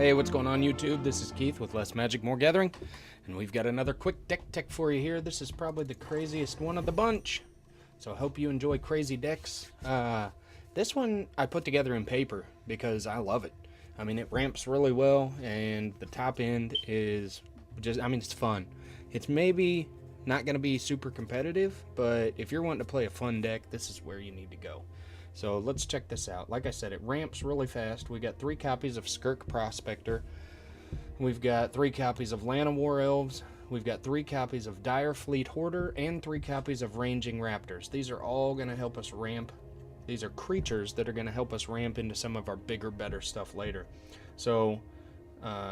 Hey, what's going on YouTube? This is Keith with Less Magic, More Gathering, and we've got another quick deck tech for you here. This is probably the craziest one of the bunch, so I hope you enjoy crazy decks. This one I put together in paper because I love it. I mean, it ramps really well, and the top end is just, it's fun. It's maybe not going to be super competitive, but if you're wanting to play a fun deck, this is where you need to go. So let's check this out. Like I said, it ramps really fast. We got 3 copies of Skirk Prospector. We've got 3 copies of Land of War Elves. We've got 3 copies of Dire Fleet Hoarder and 3 copies of Ranging Raptors. These are all going to help us ramp. These are creatures that are going to help us ramp into some of our bigger, better stuff later. So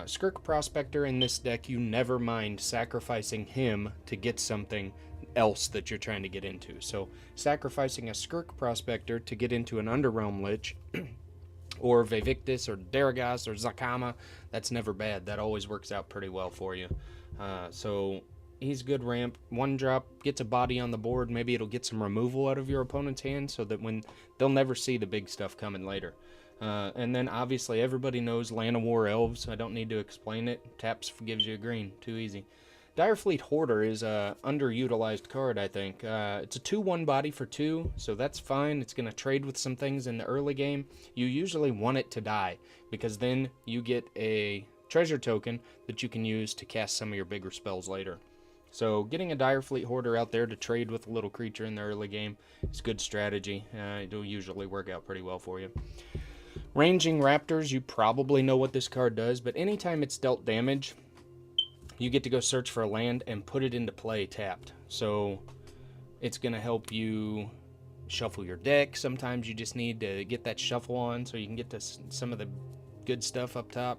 Skirk Prospector in this deck, you never mind sacrificing him to get something else that you're trying to get into. So sacrificing a Skirk Prospector to get into an Underrealm Lich or Vivictus or Daragas or Zakama, that's never bad. That always works out pretty well for you. So he's good ramp. 1 drop, gets a body on the board. Maybe it'll get some removal out of your opponent's hand so that when they'll never see the big stuff coming later. And then obviously everybody knows Land of War Elves. I don't need to explain it. Taps gives you a green. Too easy. Dire Fleet Hoarder is a underutilized card, I think. It's a 2/1 body for 2, so that's fine. It's going to trade with some things in the early game. You usually want it to die, because then you get a treasure token that you can use to cast some of your bigger spells later. So getting a Dire Fleet Hoarder out there to trade with a little creature in the early game is good strategy. It'll usually work out pretty well for you. Ranging Raptors, you probably know what this card does, but anytime it's dealt damage, you get to go search for a land and put it into play tapped. So it's going to help you shuffle your deck. Sometimes you just need to get that shuffle on so you can get to some of the good stuff up top.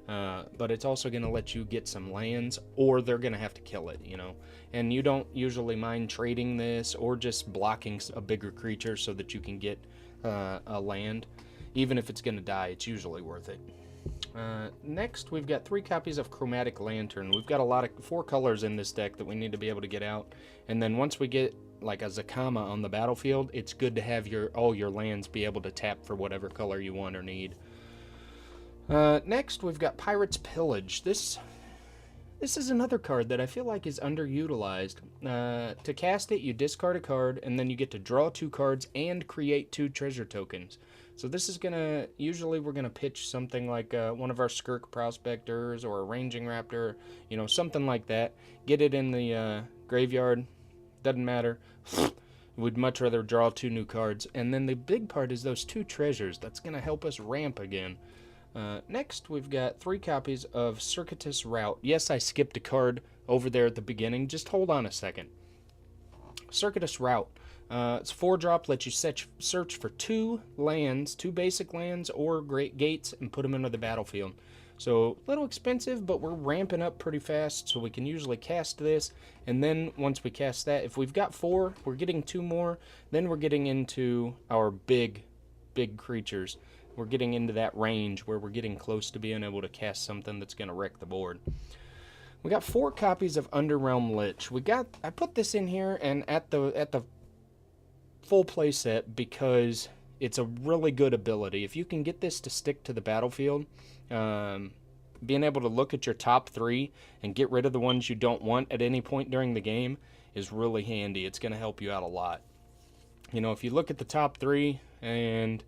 But it's also going to let you get some lands, or they're going to have to kill it, you know. And you don't usually mind trading this or just blocking a bigger creature so that you can get a land. Even if it's going to die, it's usually worth it. Next, we've got 3 copies of Chromatic Lantern. We've got 4 colors in this deck that we need to be able to get out. And then once we get like a Zakama on the battlefield, it's good to have all your lands be able to tap for whatever color you want or need. Next, we've got Pirate's Pillage. This is another card that I feel like is underutilized. To cast it, you discard a card, and then you get to draw 2 cards and create 2 treasure tokens. So this is gonna, usually we're gonna pitch something like one of our Skirk Prospectors or a Ranging Raptor, you know, something like that. Get it in the graveyard, doesn't matter. We'd much rather draw 2 new cards. And then the big part is those 2 treasures. That's gonna help us ramp again. Next, we've got 3 copies of Circuitous Route. Yes, I skipped a card over there at the beginning. Just hold on a second. Circuitous Route. It's 4-drop, lets you search for 2 lands, 2 basic lands or great gates, and put them into the battlefield. So, a little expensive, but we're ramping up pretty fast, so we can usually cast this. And then, once we cast that, if we've got 4, we're getting 2 more. Then we're getting into our big creatures. We're getting into that range where we're getting close to being able to cast something that's going to wreck the board. We got 4 copies of Underrealm Lich. I put this in here and at the full play set because it's a really good ability. If you can get this to stick to the battlefield, being able to look at your top 3 and get rid of the ones you don't want at any point during the game is really handy. It's going to help you out a lot. You know, if you look at the top 3 and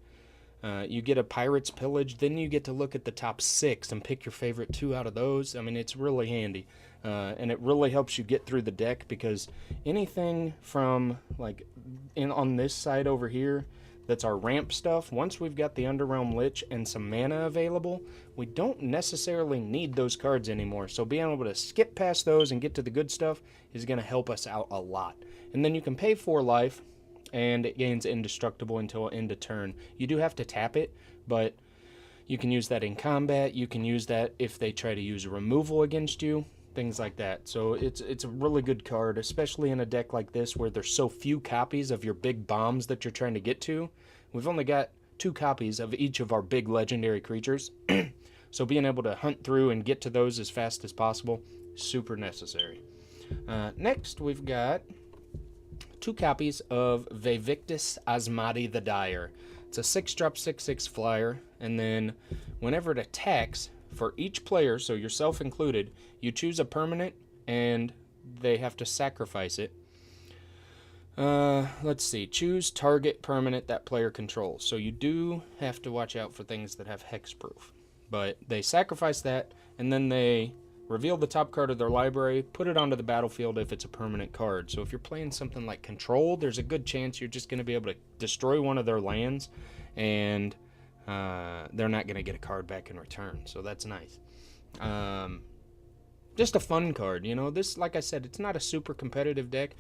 you get a Pirate's Pillage, then you get to look at the top 6 and pick your favorite 2 out of those. I mean, it's really handy. And it really helps you get through the deck, because anything from, like, on this side over here, that's our ramp stuff, once we've got the Underrealm Lich and some mana available, we don't necessarily need those cards anymore. So being able to skip past those and get to the good stuff is going to help us out a lot. And then you can pay 4 life, and it gains indestructible until end of turn. You do have to tap it, but you can use that in combat. You can use that if they try to use removal against you, things like that. So it's a really good card, especially in a deck like this where there's so few copies of your big bombs that you're trying to get to. We've only got 2 copies of each of our big legendary creatures. So being able to hunt through and get to those as fast as possible, super necessary. Next, we've got 2 copies of Vivictus Asmati the Dire. It's a 6-drop 6/6 flyer, and then whenever it attacks, for each player, so yourself included, you choose a permanent, and they have to sacrifice it. Let's see. Choose target permanent that player controls. So you do have to watch out for things that have hexproof. But they sacrifice that, and then they reveal the top card of their library, put it onto the battlefield if it's a permanent card. So if you're playing something like Control, there's a good chance you're just going to be able to destroy one of their lands, and they're not going to get a card back in return. So that's nice. Just a fun card. You know, this, like I said, it's not a super competitive deck,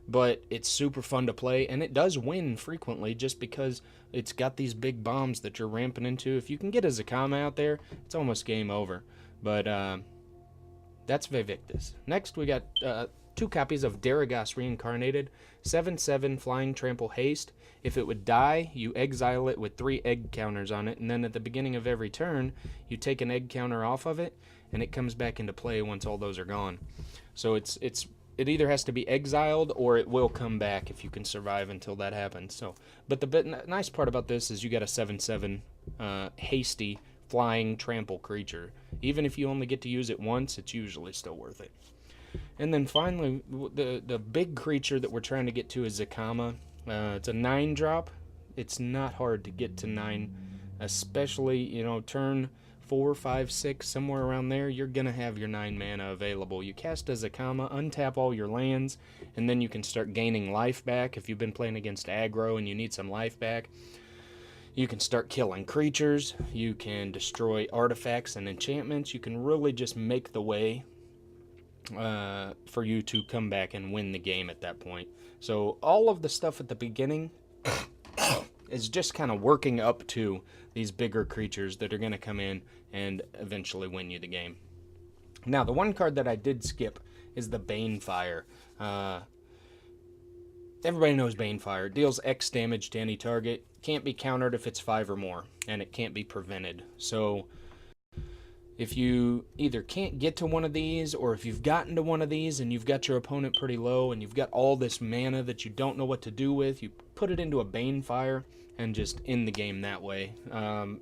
but it's super fun to play, and it does win frequently just because it's got these big bombs that you're ramping into. If you can get a Zakama out there, it's almost game over. But that's Vivictus. Next, we got 2 copies of Daragos Reincarnated, 7/7 Flying Trample Haste. If it would die, you exile it with 3 egg counters on it, and then at the beginning of every turn, you take an egg counter off of it, and it comes back into play once all those are gone. So it either has to be exiled or it will come back if you can survive until that happens. So, but the nice part about this is you got a 7/7 hasty flying trample creature. Even if you only get to use it once, it's usually still worth it. And then finally, the big creature that we're trying to get to is Zakama. It's a 9-drop. It's not hard to get to 9, especially, you know, turn 4, 5, 6, somewhere around there, you're going to have your 9 mana available. You cast a Zakama, untap all your lands, and then you can start gaining life back. If you've been playing against aggro and you need some life back, you can start killing creatures. You can destroy artifacts and enchantments. You can really just make the way for you to come back and win the game at that point. So all of the stuff at the beginning is just kind of working up to these bigger creatures that are going to come in and eventually win you the game. Now, the one card that I did skip is the Banefire. Everybody knows Banefire. Deals X damage to any target. Can't be countered if it's 5 or more, and it can't be prevented. So if you either can't get to one of these, or if you've gotten to one of these and you've got your opponent pretty low and you've got all this mana that you don't know what to do with, you put it into a Banefire and just end the game that way.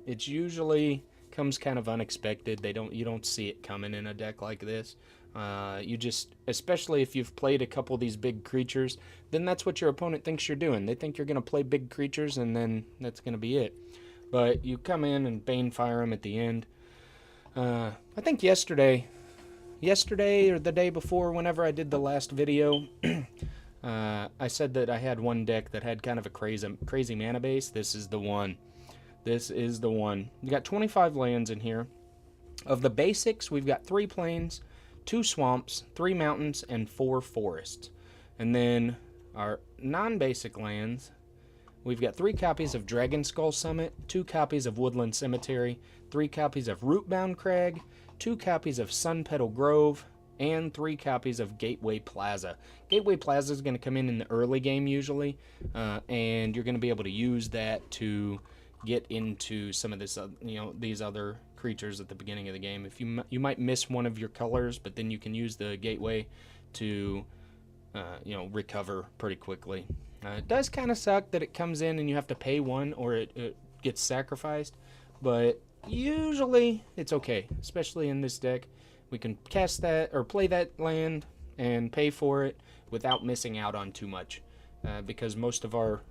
It usually comes kind of unexpected. You don't see it coming in a deck like this. You just, especially if you've played a couple of these big creatures, then that's what your opponent thinks you're doing. They think you're going to play big creatures, and then that's going to be it. But you come in and Banefire them at the end. I think yesterday or the day before, whenever I did the last video, I said that I had one deck that had kind of a crazy mana base. This is the one. This is the one. We got 25 lands in here. Of the basics, we've got 3 plains, 2 swamps, 3 mountains, and 4 forests. And then our non-basic lands, we've got 3 copies of Dragonskull Summit, 2 copies of Woodland Cemetery, 3 copies of Rootbound Crag, 2 copies of Sunpetal Grove, and 3 copies of Gateway Plaza. Gateway Plaza is going to come in the early game usually, and you're going to be able to use that to get into some of this, these other creatures at the beginning of the game. If you might miss one of your colors, but then you can use the Gateway to recover pretty quickly. It does kind of suck that it comes in and you have to pay 1 or it gets sacrificed, but usually it's okay, especially in this deck. We can cast that or play that land and pay for it without missing out on too much, because most of our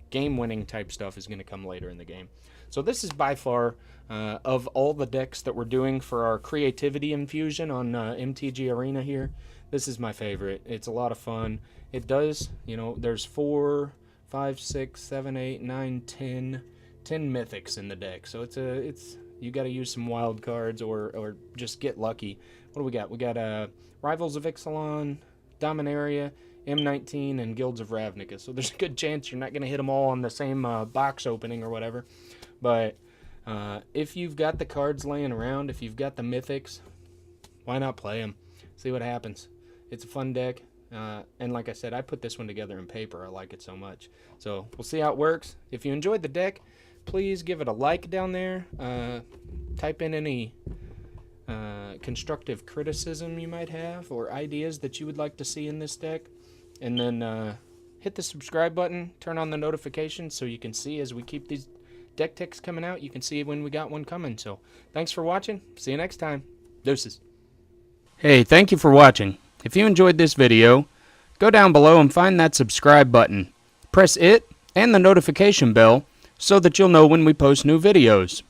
game-winning type stuff is going to come later in the game. So this is by far, of all the decks that we're doing for our creativity infusion on MTG Arena here, this is my favorite. It's a lot of fun. It does, there's 4, 5, 6, 7, 8, 9, 10 mythics in the deck. So it's you got to use some wild cards or just get lucky. What do we got? We got Rivals of Ixalan, Dominaria, M19, and Guilds of Ravnica. So there's a good chance you're not going to hit them all on the same box opening or whatever. But if you've got the cards laying around, if you've got the mythics, why not play them? See what happens. It's a fun deck. And like I said, I put this one together in paper. I like it so much. So we'll see how it works. If you enjoyed the deck, please give it a like down there. Type in any constructive criticism you might have or ideas that you would like to see in this deck. And then hit the subscribe button, turn on the notifications so you can see as we keep these deck techs coming out. You can see when we got one coming. So thanks for watching. See you next time. Deuces. Hey, thank you for watching. If you enjoyed this video, go down below and find that subscribe button. Press it and the notification bell so that you'll know when we post new videos.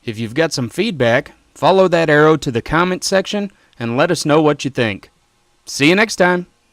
If you've got some feedback, follow that arrow to the comment section and let us know what you think. See you next time.